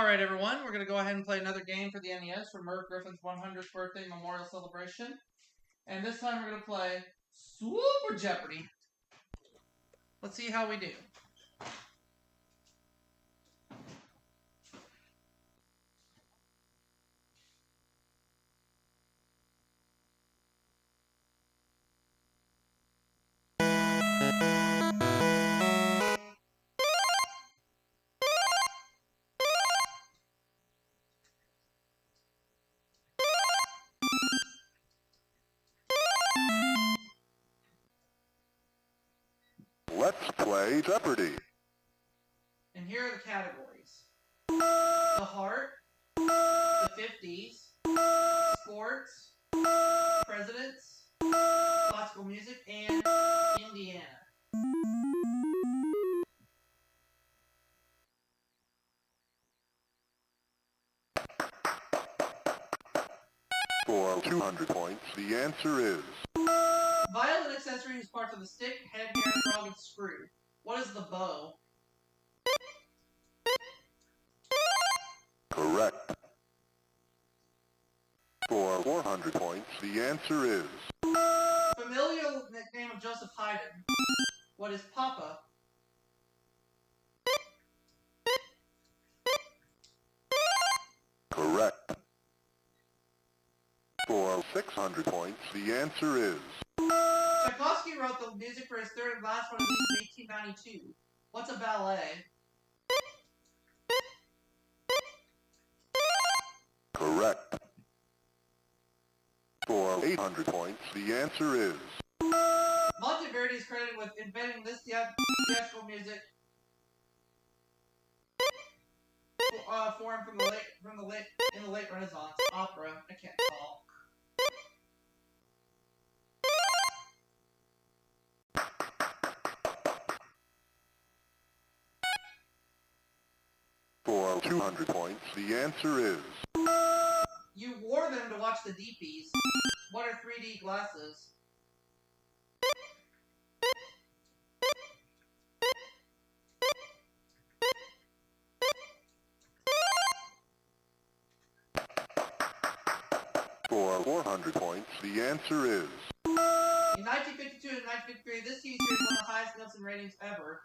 Alright everyone, we're going to go ahead and play another game for the NES for Merv Griffin's 100th birthday memorial celebration. And this time we're going to play Super Jeopardy. Let's see how we do. Let's play Jeopardy! And here are the categories. The Heart, the 50s, Sports, Presidents, Classical Music, and Indiana. For 200 points, the answer is... Violin accessory is parts of the stick, head, hair, frog, and screw. What is the bow? Correct. For 400 points, the answer is... Familial nickname of Joseph Haydn. What is Papa? Correct. For 600 points, the answer is... Tchaikovsky wrote the music for his third and last one of these in 1892. What's a ballet? Correct. For 800 points, the answer is... Monteverdi is credited with inventing this theatrical music form in the late Renaissance opera. I can't talk. For 200 points, the answer is... You wore them to watch the Deepies. What are 3D glasses? For 400 points, the answer is... In 1952 and 1953, this TV series won the highest Nielsen ratings ever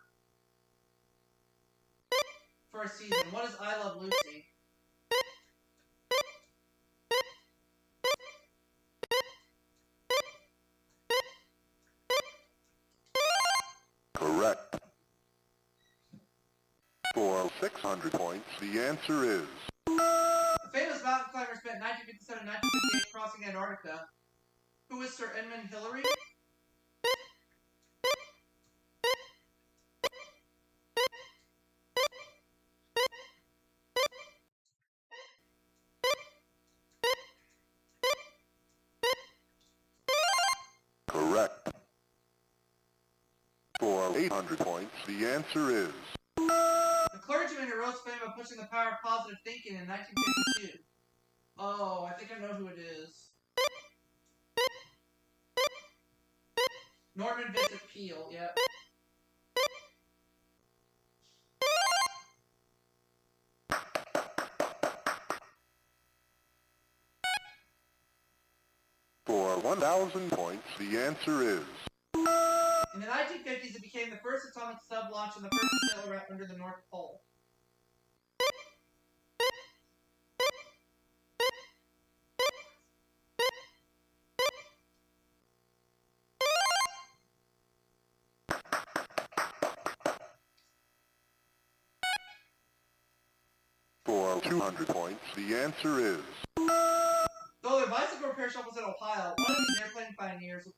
for a season. What is I Love Lucy? Correct. For 600 points, the answer is... The famous mountain climber spent 1957 and 1958 crossing Antarctica. Who is Sir Edmund Hillary? Correct. For 800 points, the answer is... The clergyman who rose to fame by pushing the power of positive thinking in 1952. Oh, I think I know who it is. Norman Vincent Peale, yep. For 1,000 points, the answer is... In the 1950s, it became the first atomic sub launch and the first to sail around under the North Pole. For 200 points, the answer is... Though their bicycle repair shop was in Ohio, one of these airplane pioneers was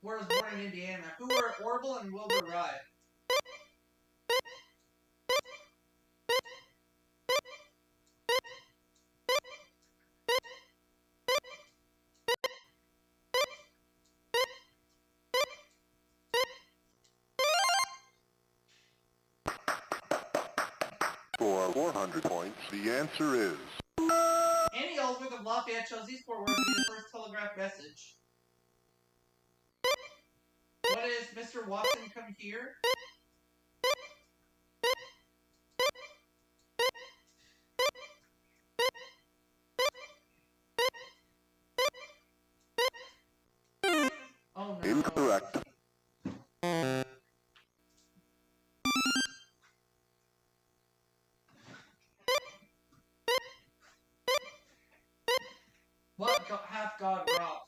born in Indiana. Who were Orville and Wilbur Wright? For 400 points, the answer is... Annie Ellsworth of Lafayette chose these 4 words to be the first telegraph message. What is Mr. Watson come here? Incorrect. What hath God wrought?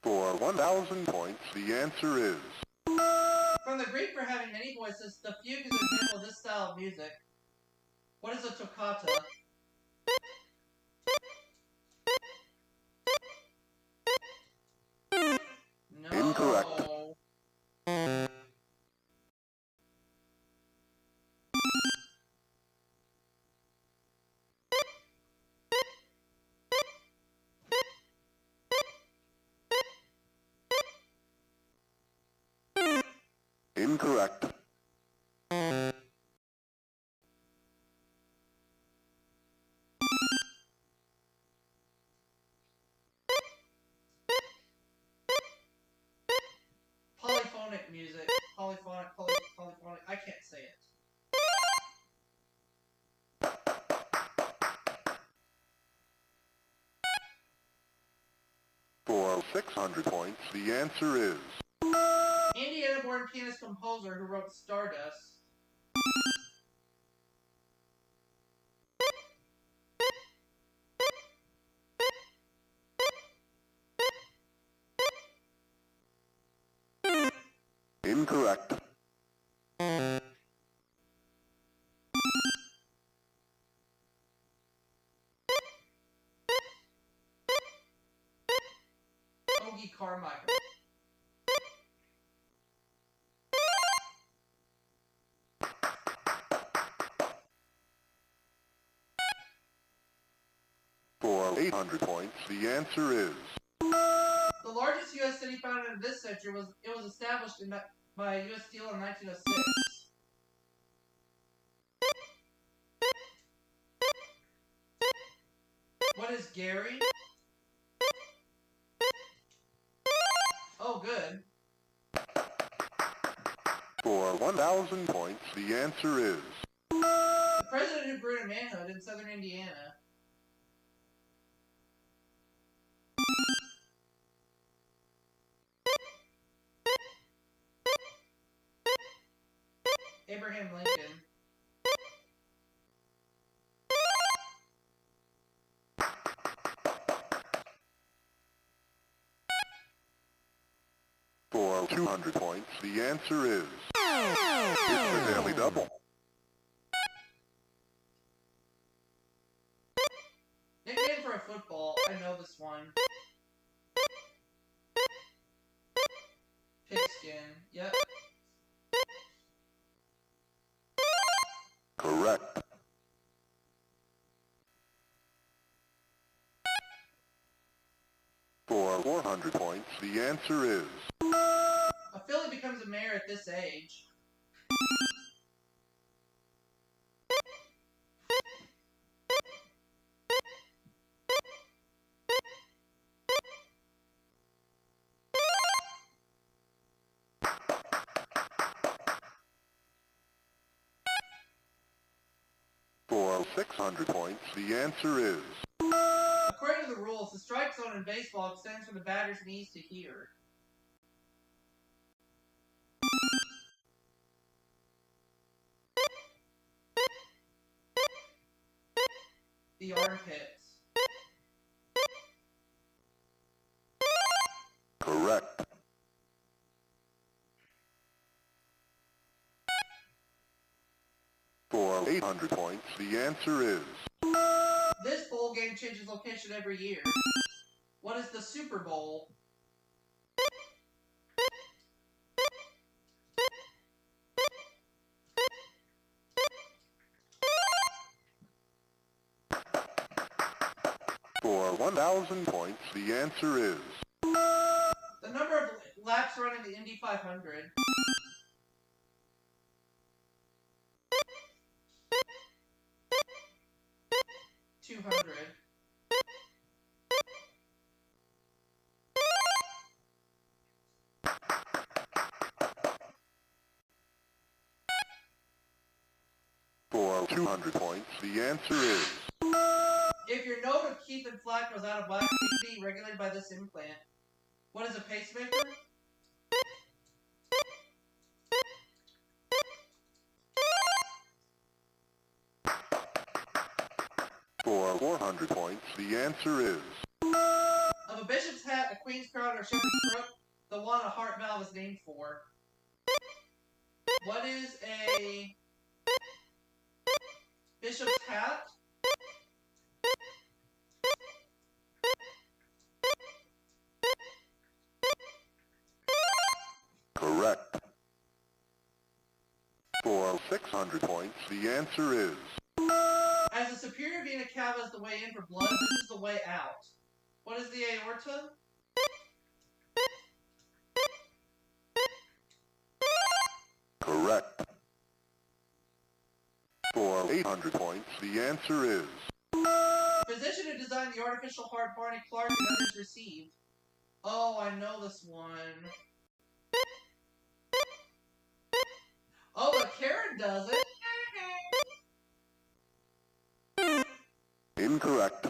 For 1,000 points, the answer is... From the Greek for having many voices, the fugue is an example of this style of music. What is a toccata? No. Incorrect. Incorrect. Polyphonic music. Polyphonic. I can't say it. For 600 points, the answer is... Indiana-born pianist-composer who wrote Stardust. Incorrect. Ogie Carmichael. For 800 points, the answer is... The largest U.S. city founded in this century was established by U.S. Steel in 1906. What is Gary? Oh, good. For 1,000 points, the answer is... The president who grew to manhood in southern Indiana. Abraham Lincoln. For 200 points, the answer is... It's the Daily Double. Nickname for a football. I know this one. Pigskin. Yep. Correct. For 400 points, the answer is... A filly becomes a mare at this age. For 600 points, the answer is... According to the rules, the strike zone in baseball extends from the batter's knees to here. The armpits. Correct. For 800 points, the answer is... This bowl game changes location every year. What is the Super Bowl? For 1,000 points, the answer is... The number of laps running the Indy 500. $200. For 200 points, the answer is... If your node of Keith and Flat goes out of whack, it can be regulated by this implant. What is a pacemaker? For 400 points, the answer is... Of a bishop's hat, a queen's crown, or a shepherd's crook, the one a heart valve is named for. What is a bishop's hat? Correct. For 600 points, the answer is... As the superior vena cava is the way in for blood, this is the way out. What is the aorta? Correct. For 800 points, the answer is... Physician who designed the artificial heart, Barney Clark, and others received. Oh, I know this one. Oh, but Karen does it. Incorrect.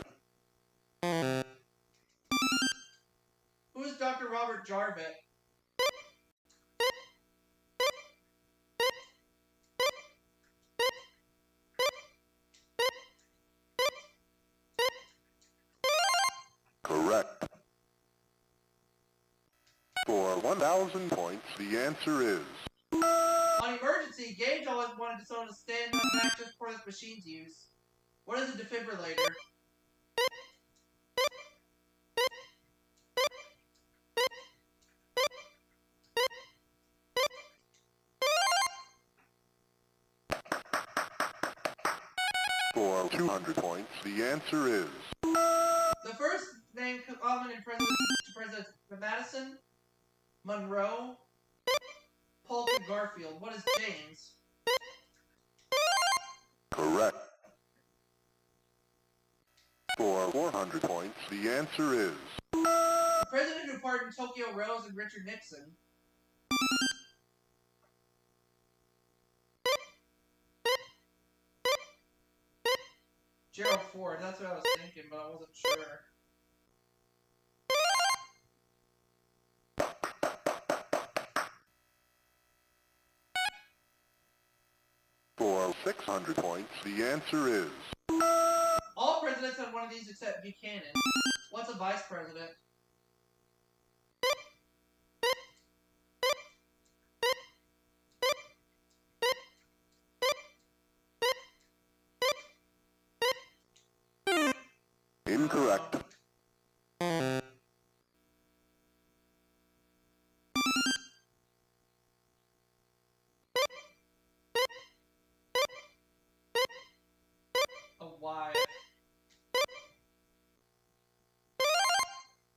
Who is Dr. Robert Jarvik? Correct. For 1,000 points, the answer is... On emergency, Gage always wanted his own to stand up back just for this machine's use. What is a defibrillator? For 200 points, the answer is... The first name common in President Madison, Monroe, Polk, and Garfield. What is James? Correct. For 400 points, the answer is... The president who pardoned Tokyo Rose and Richard Nixon. Gerald Ford. That's what I was thinking, but I wasn't sure. For 600 points, the answer is... All presidents had one of these except Buchanan. What's a vice president? Incorrect. A wife.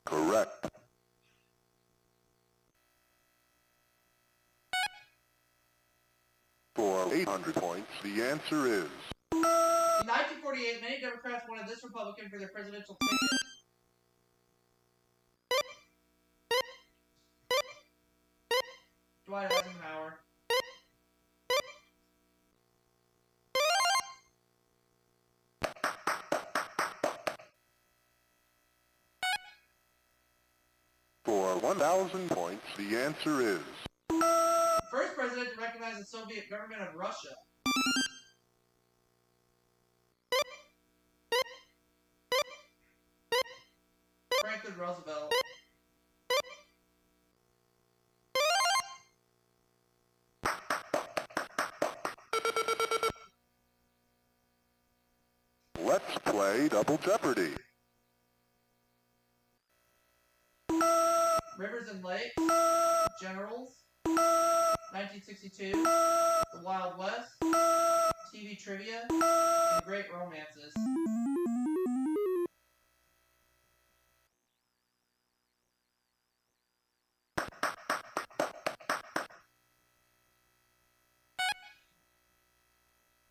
Correct. For 800 points, the answer is... In 1948, many Democrats wanted this Republican for their presidential ticket. Dwight Eisenhower. For 1,000 points, the answer is... The first president to recognize the Soviet government of Russia. Franklin Roosevelt. Let's play Double Jeopardy. Rivers and Lakes. Generals. 1962. The Wild West. TV Trivia. And Great Romances.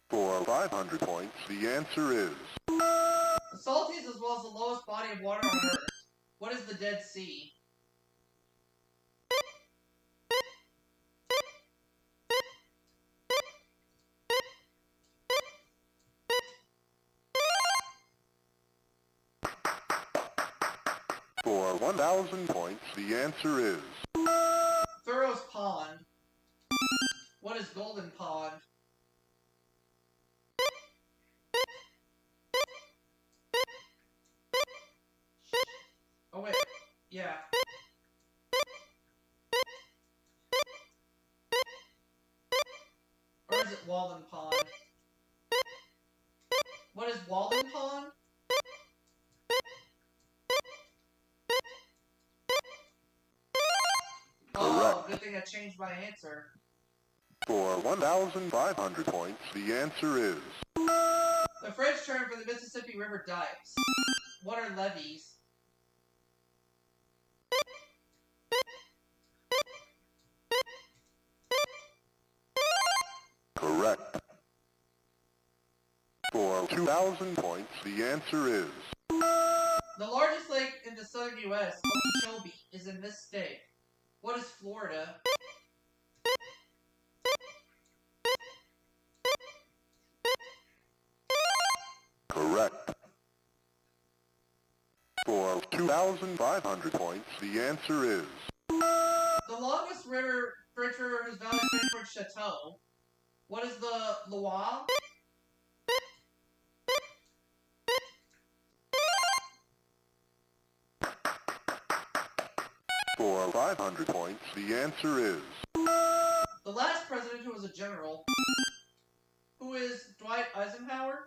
For 500 points, the answer is... The Salties as well as the lowest body of water on Earth. What is the Dead Sea? For 1,000 points, the answer is Thoreau's Pond. What is Golden Pond? Oh wait, yeah. Or is it Walden Pond? What is Walden Pond? Oh, good thing I changed my answer. for 1,500 points, the answer is The French term for the Mississippi River dikes. What are levees? correct. For 2,000 points, the answer is The largest lake in the southern U.S., Okeechobee, is in this state. What is Florida? correct. For 2,500 points, the answer is The longest river, French river whose valley is named for Chateau. What is the Loire? for 500 points, the answer is The last president who was a general. Who is Dwight Eisenhower?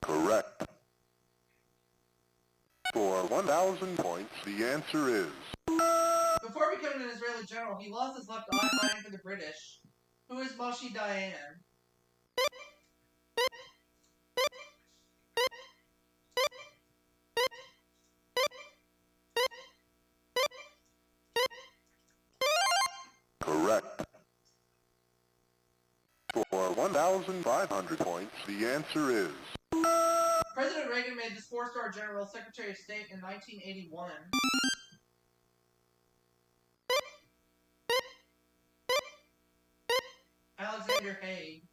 correct. For 1,000 points, the answer is Before becoming an Israeli general, he lost his left eye fighting for the British. Who is Moshe Dayan? correct. For 1,500 points, the answer is President Reagan made this four-star general Secretary of State in 1981. Alexander Haig.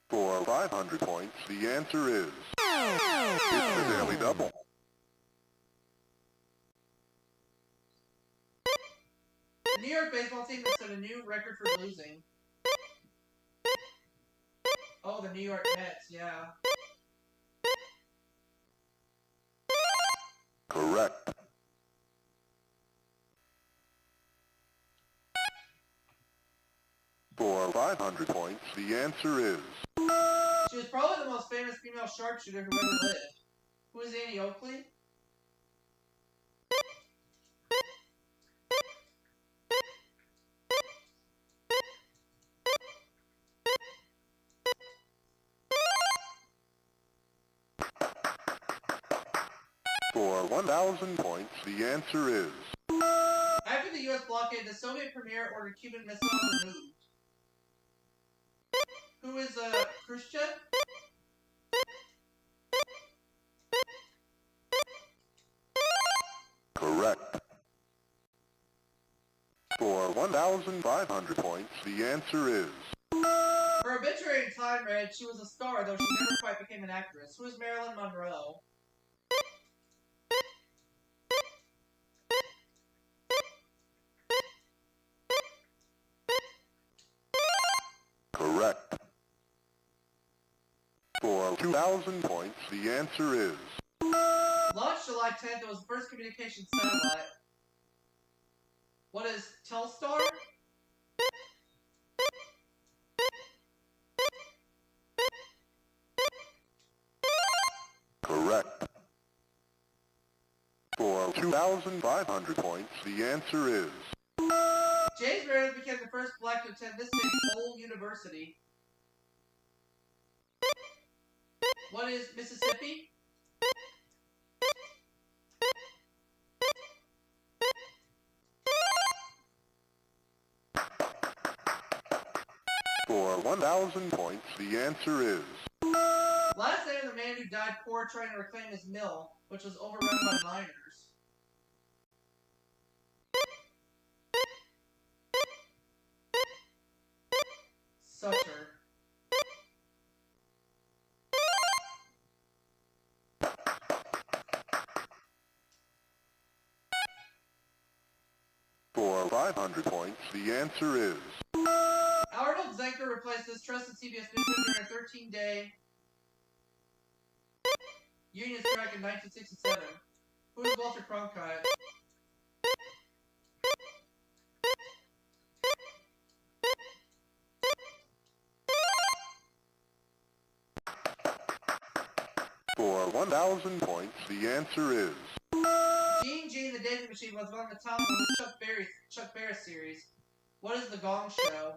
for 500 points, the answer is it's the Daily Double. The New York baseball team that set a new record for losing. Oh, the New York Mets, yeah. Correct. For 500 points, the answer is She was probably the most famous female sharpshooter who ever lived. Who is Annie Oakley? for 1,000 points, the answer is After the U.S. blockade, the Soviet premier ordered Cuban missiles removed. Who is Khrushchev? correct. For 1,500 points, the answer is Her obituary in Time read she was a star, though she never quite became an actress. Who is Marilyn Monroe? correct. For 2,000 points, the answer is Launched July 10th, it was the first communication satellite. What is Telstar? correct. For 2,500 points, the answer is James Meredith became the first black to attend this state's whole university. What is Mississippi? For 1,000 points, the answer is... Last name of the man who died poor trying to reclaim his mill, which was overrun by miners. Sutter. For 500 points, the answer is... Arnold Zenker replaced this trusted CBS newsman during a 13-day union strike in 1967. Who is Walter Cronkite? For 1,000 points, the answer is... Gene the Daisy Machine was among the top of the Chuck Barris series. What is The Gong Show?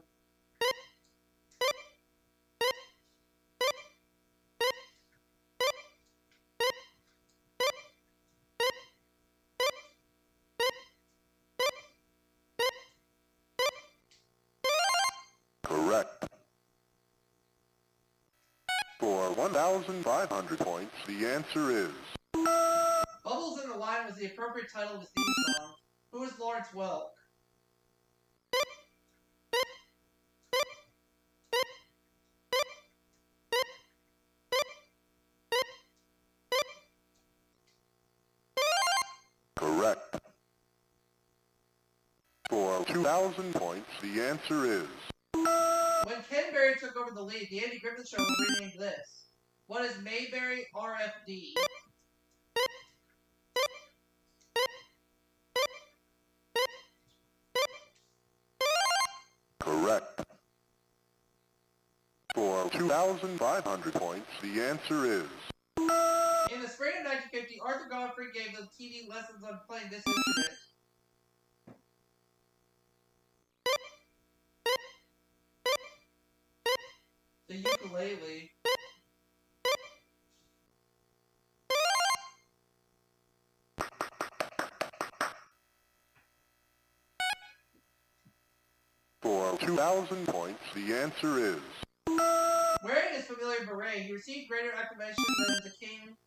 Correct. For 1,500 points, the answer is... Bubbles in the Line was the appropriate title of his theme song. Who is Lawrence Welk? Correct. For 2,000 points, the answer is... When Ken Berry took over the lead, the Andy Griffin Show was renamed this. What is Mayberry RFD? Correct. For 2,500 points, the answer is... In the spring of 1950, Arthur Godfrey gave the TV lessons on playing this instrument. The ukulele. For 2,000 points, the answer is... Wearing his familiar beret, he received greater acclamation than the king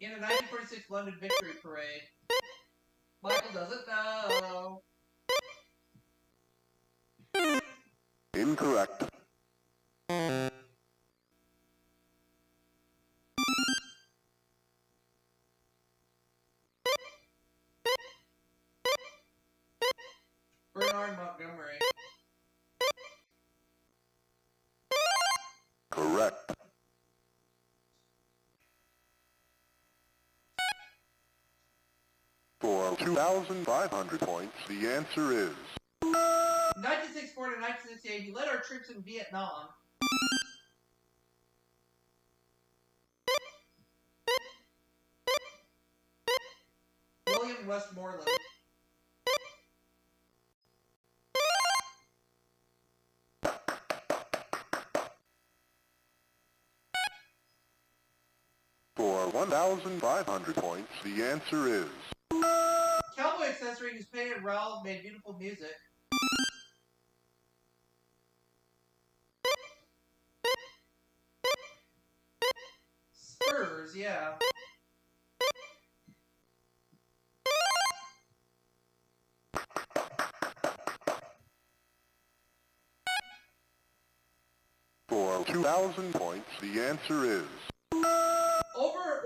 in the 1946 London Victory Parade. Michael doesn't know. Incorrect. Bernard Montgomery. Correct. For 2,500 points, the answer is... 1964 to 1968, he led our troops in Vietnam. William Westmoreland. For 1,500 points, the answer is... Cowboy accessory whose painted Rowell made beautiful music. Spurs, yeah. For 2,000 points, the answer is...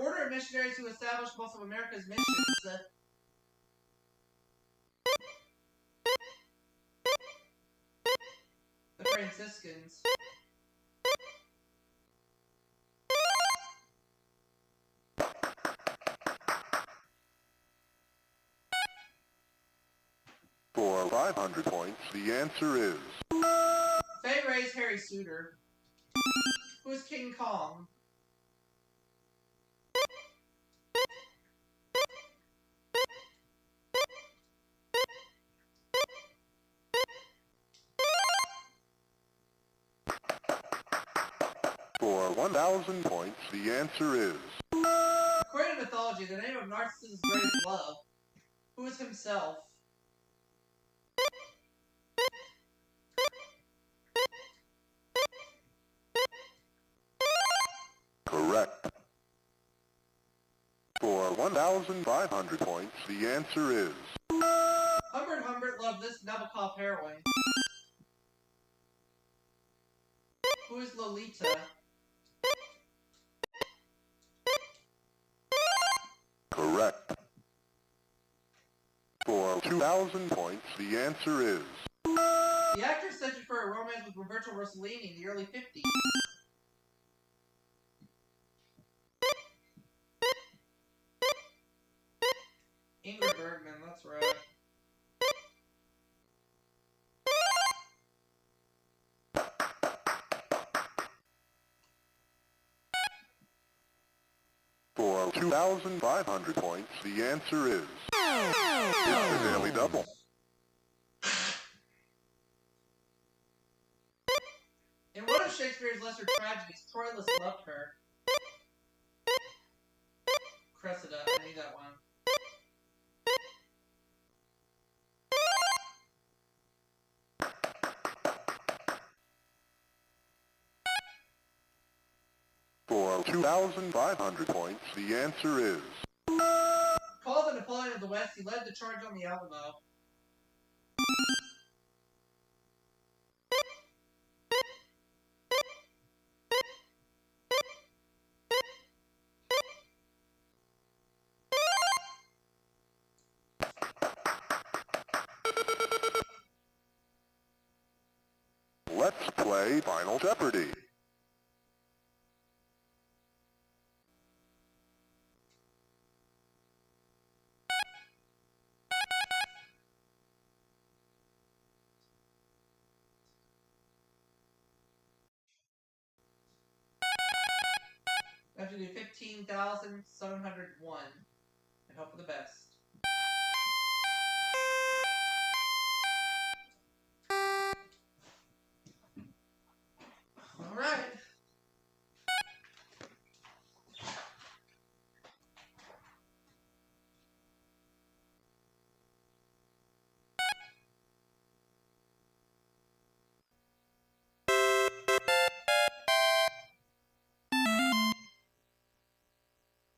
Order of missionaries who established most of America's missions. The Franciscans. For 500 points, the answer is... Fay Ray's Harry Suter. Who is King Kong? For 1,000 points, the answer is... According to mythology, the name of Narcissus' greatest love. Who is himself? Correct. For 1,500 points, the answer is... Humbert loved this Nabokov heroin. Who is Lolita? Correct. For 2,000 points, the answer is... The actor centered for a romance with Roberto Rossellini in the early 50s. Ingrid Bergman, that's right. For 2,500 points, the answer is... It's the Daily Double. In one of Shakespeare's lesser tragedies, Troilus loved her. Cressida, I need that one. For 2,500 points, the answer is... Called the Napoleon of the West, he led the charge on the Alamo. Let's play Final Jeopardy! I have to do 15,701 and hope for the best. All right.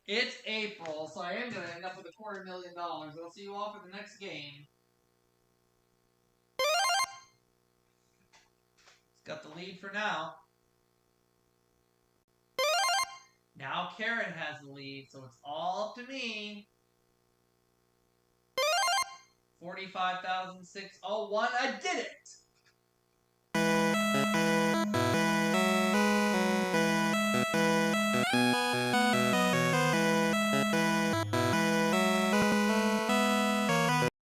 It's April, so I am going to end up with $250,000. I'll see you all for the next game. It's got the lead for now. Now Karen has the lead, so it's all up to me. 45,601. I did it!